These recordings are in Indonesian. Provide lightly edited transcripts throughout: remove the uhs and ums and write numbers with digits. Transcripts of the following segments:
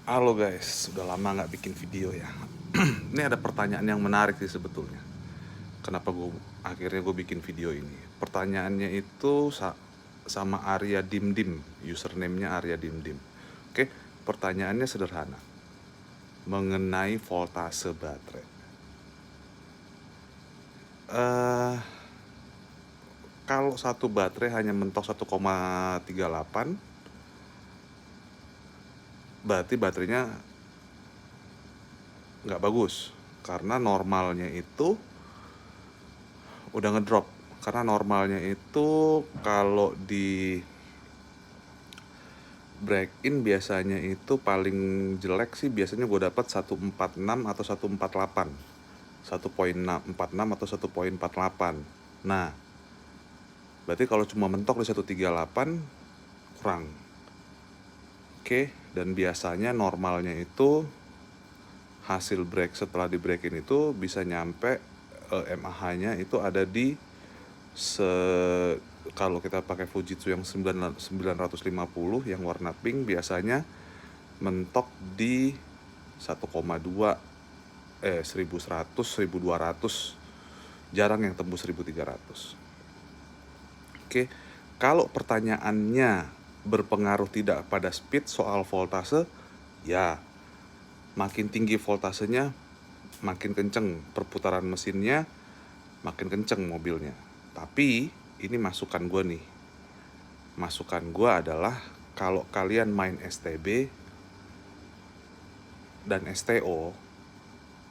Halo guys, sudah lama nggak bikin video ya. Ini ada pertanyaan yang menarik sih sebetulnya. Kenapa akhirnya gue bikin video ini? Pertanyaannya itu sama Arya Dimdim, username-nya Arya Dimdim. Oke, pertanyaannya sederhana. Mengenai voltase baterai. Eh, Kalau satu baterai hanya mentok 1,38, berarti baterainya nggak bagus. Karena normalnya itu udah ngedrop. Karena normalnya itu kalau di break in biasanya itu paling jelek sih biasanya gue dapat 146 atau 148. 1,46 atau 1,48. Nah, berarti kalau cuma mentok di 138 kurang. Oke, dan biasanya normalnya itu hasil break setelah di break in itu bisa nyampe MAH-nya itu ada di kalau kita pakai Fujitsu yang 950 yang warna pink biasanya mentok di 1,2, 1100, 1200, jarang yang tembus 1300. Oke, kalau pertanyaannya berpengaruh tidak pada speed soal voltase, ya makin tinggi voltasenya makin kenceng perputaran mesinnya, makin kenceng mobilnya. Tapi ini masukan gue nih. Masukan gue adalah kalau kalian main STB dan STO,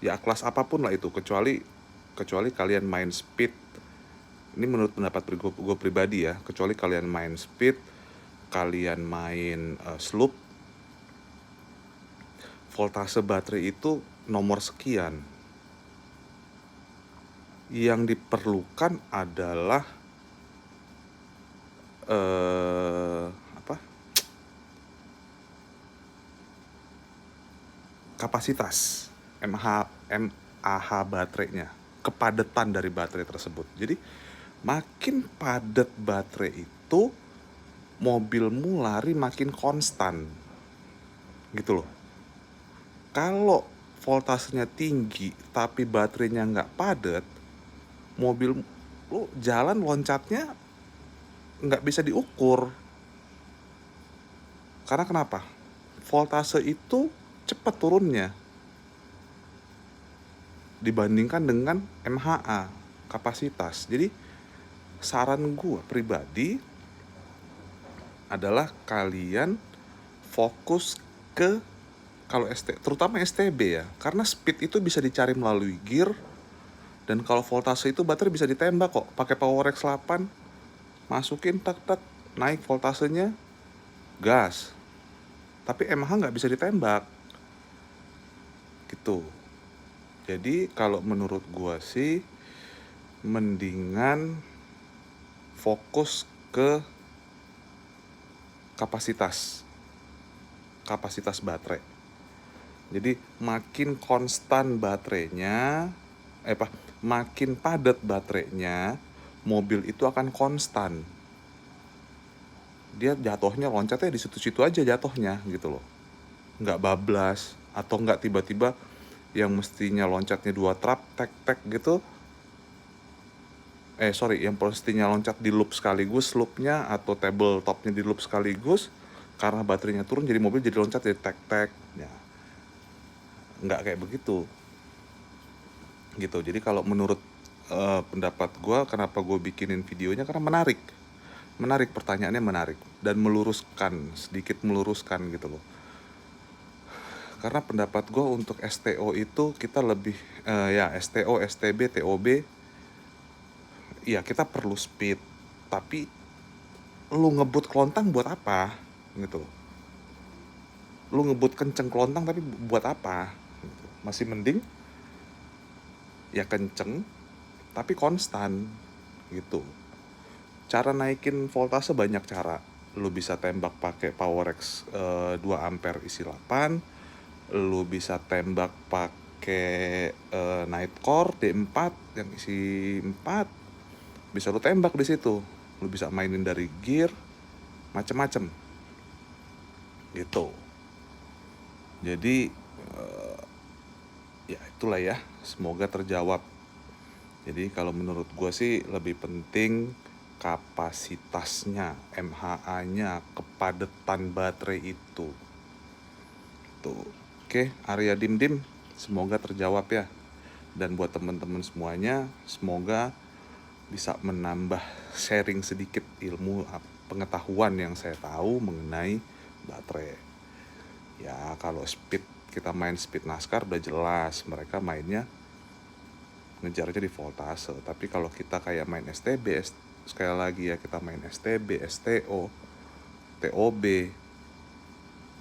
ya kelas apapun lah itu, kecuali kalian main speed. Ini menurut pendapat gue pribadi ya, kecuali kalian main speed, kalian main sloop, voltase baterai itu nomor sekian. Yang diperlukan adalah apa? Kapasitas MAH baterainya, kepadatan dari baterai tersebut. Jadi makin padat baterai itu mobilmu lari makin konstan gitu loh. Kalau voltasenya tinggi tapi baterainya nggak padat, mobil lu jalan loncatnya nggak bisa diukur. Karena kenapa? Voltase itu cepat turunnya dibandingkan dengan MHA, kapasitas. Jadi saran gue pribadi adalah kalian fokus ke, kalau terutama STB ya, karena speed itu bisa dicari melalui gear, dan kalau voltase itu baterai bisa ditembak kok pakai Powerex 8, masukin tak tak, naik voltasenya, gas. Tapi MH nggak bisa ditembak gitu. Jadi kalau menurut gua sih mendingan fokus ke kapasitas kapasitas baterai. Jadi makin konstan baterainya, makin padat baterainya, mobil itu akan konstan. Dia jatuhnya loncatnya di situ-situ aja jatuhnya gitu loh. Nggak bablas atau nggak tiba-tiba yang mestinya loncatnya 2 trap tek tek gitu. Yang mestinya loncat di loop sekaligus, loopnya atau tabletopnya di loop sekaligus, karena baterainya turun jadi mobil jadi loncat jadi tek tek. Ya, nggak kayak begitu gitu. Jadi kalau menurut pendapat gue, kenapa gue bikinin videonya, karena menarik pertanyaannya, menarik dan sedikit meluruskan gitu loh. Karena pendapat gue untuk STO itu kita lebih ya STO, STB, TOB, ya kita perlu speed, tapi lu ngebut kelontang buat apa gitu. Lu ngebut kenceng kelontang tapi buat apa gitu. Masih mending ya kenceng tapi konstan gitu. Cara naikin voltase banyak cara. Lu bisa tembak pakai Powerex 2 ampere isi 8. Lu bisa tembak pakai Nightcore D4 yang isi 4. Bisa lu tembak di situ. Lu bisa mainin dari gear, macem-macem gitu. Jadi ya itulah ya, semoga terjawab. Jadi kalau menurut gue sih lebih penting kapasitasnya, mAh-nya, kepadatan baterai itu. Tuh. Oke, Arya Dim Dim, semoga terjawab ya. Dan buat teman-teman semuanya, semoga bisa menambah sharing sedikit ilmu pengetahuan yang saya tahu mengenai baterai. Ya, kalau kita main speed NASCAR udah jelas mereka mainnya ngejarnya di voltase. Tapi kalau kita kayak main STB, sekali lagi ya, kita main STB, STO, TOB,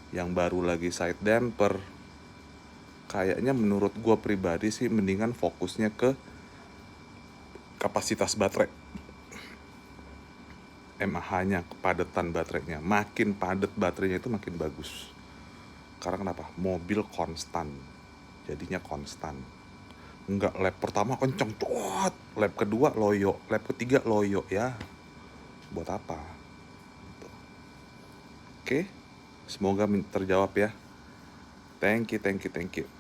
yang baru lagi side damper, kayaknya menurut gue pribadi sih mendingan fokusnya ke kapasitas baterai, mAh-nya, kepadatan baterainya. Makin padat baterainya itu makin bagus. Karena kenapa? Mobil konstan, jadinya konstan. Enggak lap pertama kenceng, cuat, lap kedua loyo, lap ketiga loyo, ya buat apa? Oke, semoga terjawab ya. Thank you.